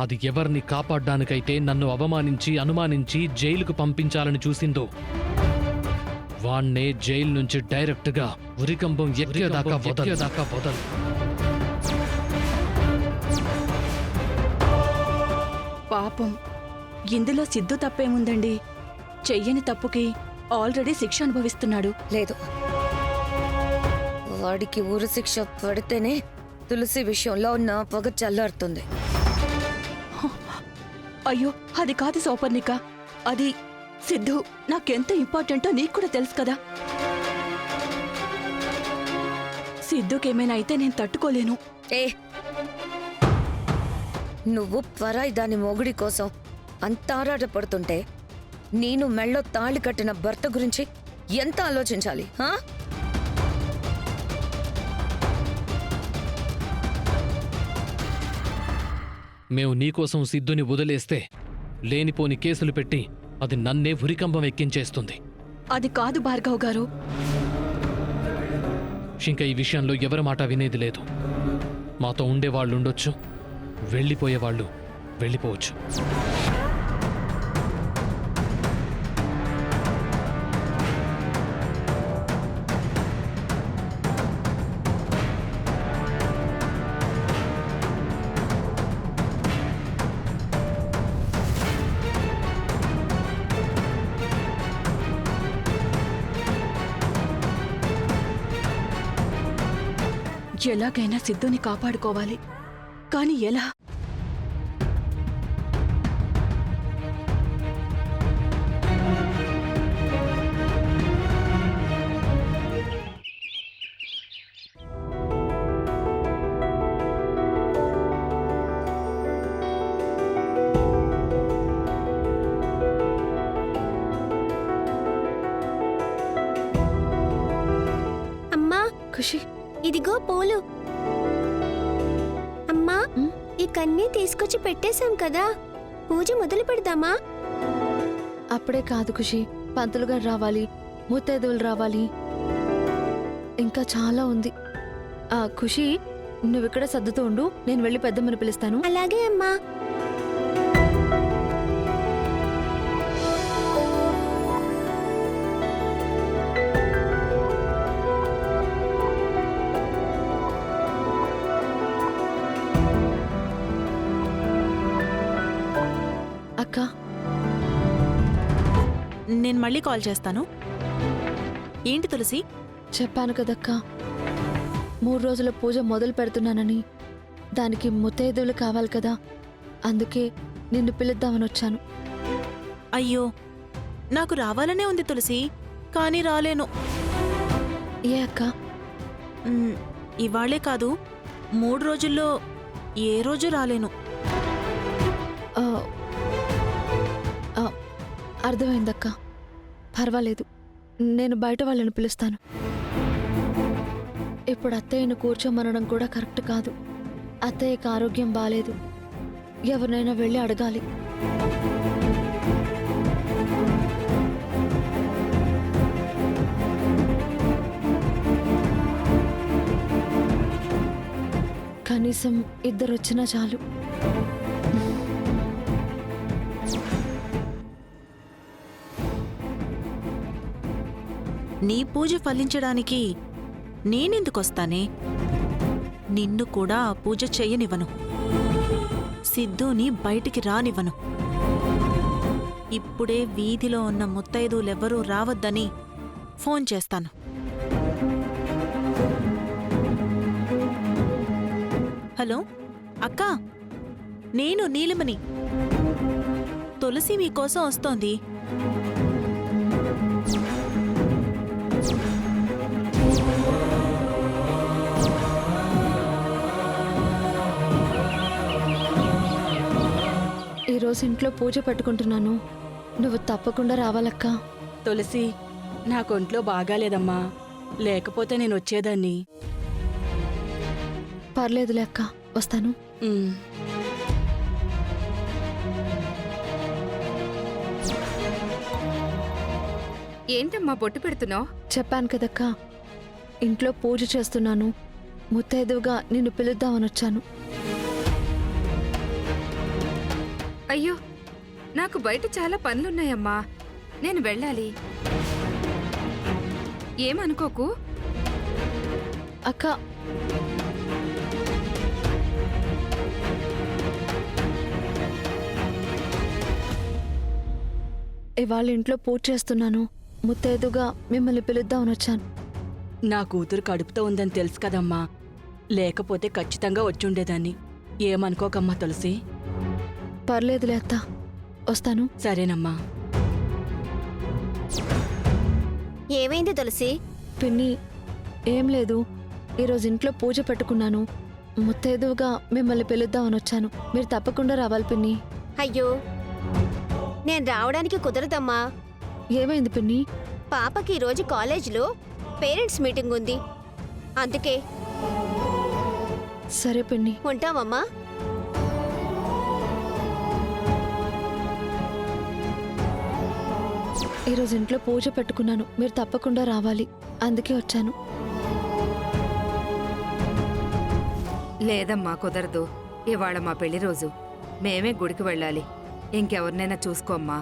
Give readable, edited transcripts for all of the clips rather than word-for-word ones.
అది ఎవరిని కాపాడ్డానికైతే నన్ను అవమానించి అనుమానించి జైలుకు పంపించాలని చూసిందో వాణ్ణే జైలు నుంచి డైరెక్ట్గా ఉరికంబం ఎక్కేదాకా వదలు. పాపం, ఇందులో సిద్ధు తప్పేముందండి? చెయ్యని తప్పుకి ఆల్రెడీ శిక్ష అనుభవిస్తున్నాడు. లేదు, వాడికి ఊరు శిక్ష పడితేనే తులసి విషయంలో నా పొగ చల్లారుతుంది. అయ్యో, అది కాదు సౌపర్ణిక. అది సిద్ధు నాకెంత ఇంపార్టెంటో నీకు కూడా తెలుసు కదా. సిద్ధుకేమైనా అయితే నేను తట్టుకోలేను. ఏ, నువ్వు పరాయి దాని మొగుడి కోసం అంత ఆరాటపడుతుంటే నేను మెళ్ళో తాళి కట్టిన భర్త గురించి ఎంత ఆలోచించాలి? మేము నీకోసం సిద్ధుని వదిలేస్తే లేనిపోని కేసులు పెట్టి అది నన్నే ఉరికంబం ఎక్కించేస్తుంది. అది కాదు భార్గవ్ గారు. ఇంకా ఈ విషయంలో ఎవరి మాట వినేది లేదు. మాతో ఉండేవాళ్ళుండొచ్చు, వెళ్ళిపోయేవాళ్ళు వెళ్ళిపోవచ్చు. ఎలాగైనా సిద్ధుని కాపాడుకోవాలి. కానీ ఎలా? అమ్మా, ఖుషి, ఇదిగో పూలు. అమ్మా, ఈ కన్నీ తీసుకొచ్చి పెట్టేశాం కదా, పూజ మొదలు పెడదామా? అప్పుడే కాదు ఖుషి, పంతులు గారు రావాలి, ముత్తైదువులు రావాలి, ఇంకా చాలా ఉంది. ఖుషి, నువ్విక్కడ సర్దుతూ ఉండు, నేను వెళ్ళి పెద్దమ్మని పిలుస్తాను. అలాగే అమ్మా. అక్క, నేను మళ్ళీ కాల్ చేస్తాను. ఏంటి తులసి? చెప్పాను కదక్కా, 3 రోజుల పూజ మొదలు పెడుతున్నానని. దానికి ముత్తైదువులు కావాలి కదా, అందుకే నిన్ను పిలుద్దామని వచ్చాను. అయ్యో, నాకు రావాలనే ఉంది తులసి, కానీ రాలేను. ఏ అక్క? ఇవాళే కాదు, 3 రోజుల్లో ఏ రోజు రాలేను. అర్థమైందక్క, పర్వాలేదు, నేను బయట వాళ్ళని పిలుస్తాను. ఇప్పుడు అత్తయ్యను కూర్చోమనడం కూడా కరెక్ట్ కాదు. అత్తయ్యకి ఆరోగ్యం బాలేదు, ఎవరినైనా వెళ్ళి అడగాలి. కనీసం 2 వచ్చినా చాలు. నీ పూజ ఫలించడానికి నేనెందుకొస్తానే? నిన్ను కూడా ఆ పూజ చెయ్యనివ్వను, సిద్ధుని బయటికి రానివ్వను. ఇప్పుడే వీధిలో ఉన్న ముత్తైదువులెవ్వరూ రావద్దని ఫోన్ చేస్తాను. హలో అక్కా, నేను నీలిమని. తులసి మీకోసం వస్తోంది. ఈరోజు ఇంట్లో పూజ పెట్టుకుంటున్నాను, నువ్వు తప్పకుండా రావాలక్కా. తులసి, నాకొంట్లో బాగాలేదమ్మా, లేకపోతే నేను వచ్చేదాన్ని. పర్లేదులే అక్క, వస్తాను. ఏంటమ్మా బొట్టు పెడుతున్నావు? చెప్పాను కదక్కా, ఇంట్లో పూజ చేస్తున్నాను, ముత్తైదువుగా నిన్ను పిలుద్దామని వచ్చాను. అయ్యో నాకు బయట చాలా పనులున్నాయమ్మా, నేను వెళ్ళాలి. ఏమనుకోకు. అక్క, ఇవాళ ఇంట్లో పూజ చేస్తున్నాను. ముత్తైదుగా మిమ్మల్ని పిలుద్దామని వచ్చాను. నా కూతురు కడుపుతో ఉందని తెలుసు కదమ్మా, లేకపోతే ఖచ్చితంగా వచ్చుండేదాన్ని. ఏమనుకోకమ్మా తులసి. పర్లేదులే అత్త, వస్తాను. సరేనమ్మా. ఏమైంది తులసి? పిన్ని, ఏం లేదు. ఈరోజు ఇంట్లో పూజ పెట్టుకున్నాను. ముత్తైదుగా మిమ్మల్ని పిలుద్దామని వచ్చాను. మీరు తప్పకుండా రావాలి పిన్ని. అయ్యో, నేను రావడానికి కుదరదమ్మా. ఏమైంది పిన్ని? పాపకి ఈరోజు కాలేజీలో పేరెంట్స్ మీటింగ్ ఉంది, అందుకే. సరే పిన్ని. ఉంటామమ్మా. ఈరోజు ఇంట్లో పూజ పెట్టుకున్నాను. మీరు తప్పకుండా రావాలి, అందుకే వచ్చాను. లేదమ్మా, కుదరదు. ఇవాళ మా పెళ్లి రోజు, మేమే గుడికి వెళ్ళాలి. ఇంకెవరినైనా చూసుకోమ్మా.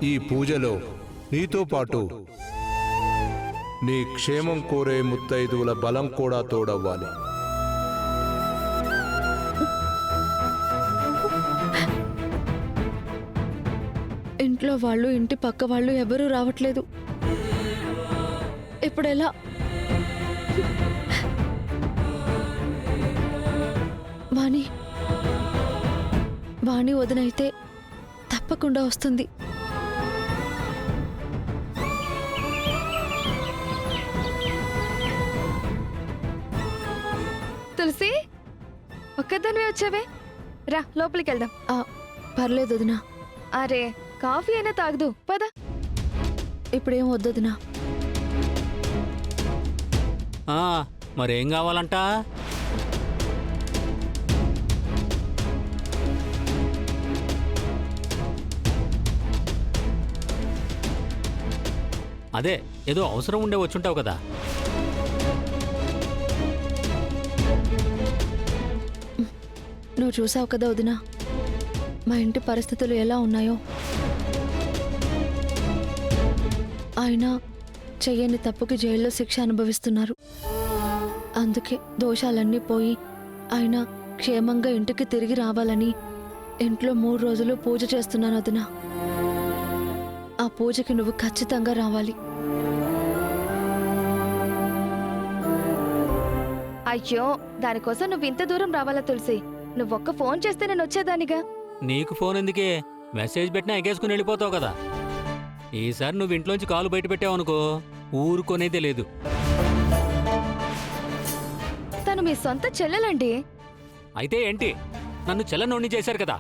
ఈ పూజలో నీతో పాటు నీ క్షేమం కోరే ముత్తైదువుల బలం కూడా తోడవ్వాలి. ఇంట్లో వాళ్ళు, ఇంటి పక్క వాళ్ళు ఎవరూ రావట్లేదు. ఇప్పుడెలా? వాణి వాణి వదినైతే తప్పకుండా వస్తుంది. తులసి, ఒక్కదానివే వచ్చావే? రా, లోపలికి వెళ్దాం. పర్లేదు వదినా. అరే, కాఫీ అయినా తాగదు, పద. ఇప్పుడేం వద్దొదినా. మరేం కావాలంట? అదే ఏదో అవసరం ఉండే వచ్చుంటావు కదా. నువ్వు చూసావు కదా వదినా, మా ఇంటి పరిస్థితులు ఎలా ఉన్నాయో. ఆయన చెయ్యని తప్పుకి జైల్లో శిక్ష అనుభవిస్తున్నారు. అందుకే దోషాలన్నీ పోయి ఆయన క్షేమంగా ఇంటికి తిరిగి రావాలని ఇంట్లో 3 రోజులు పూజ చేస్తున్నాను వదినా. ఆ పూజకి నువ్వు ఖచ్చితంగా రావాలి. అయ్యో, దానికోసం నువ్వు ఇంత దూరం రావాలా తులసి? నువ్వొక్క ఫోన్ చేస్తే నేను వచ్చేదానిగా. నీకు ఫోన్ ఎందుకే? మెసేజ్ పెట్టినా ఎగేసుకుని వెళ్ళిపోతావు కదా. ఈసారి నువ్వు ఇంట్లోంచి కాలు బయట పెట్టావనుకో, ఊరుకోనేదే లేదు. తను మీ సొంత చెల్లెలండి. అయితే ఏంటి? నన్ను చెల్లనోడిని చేశారు కదా.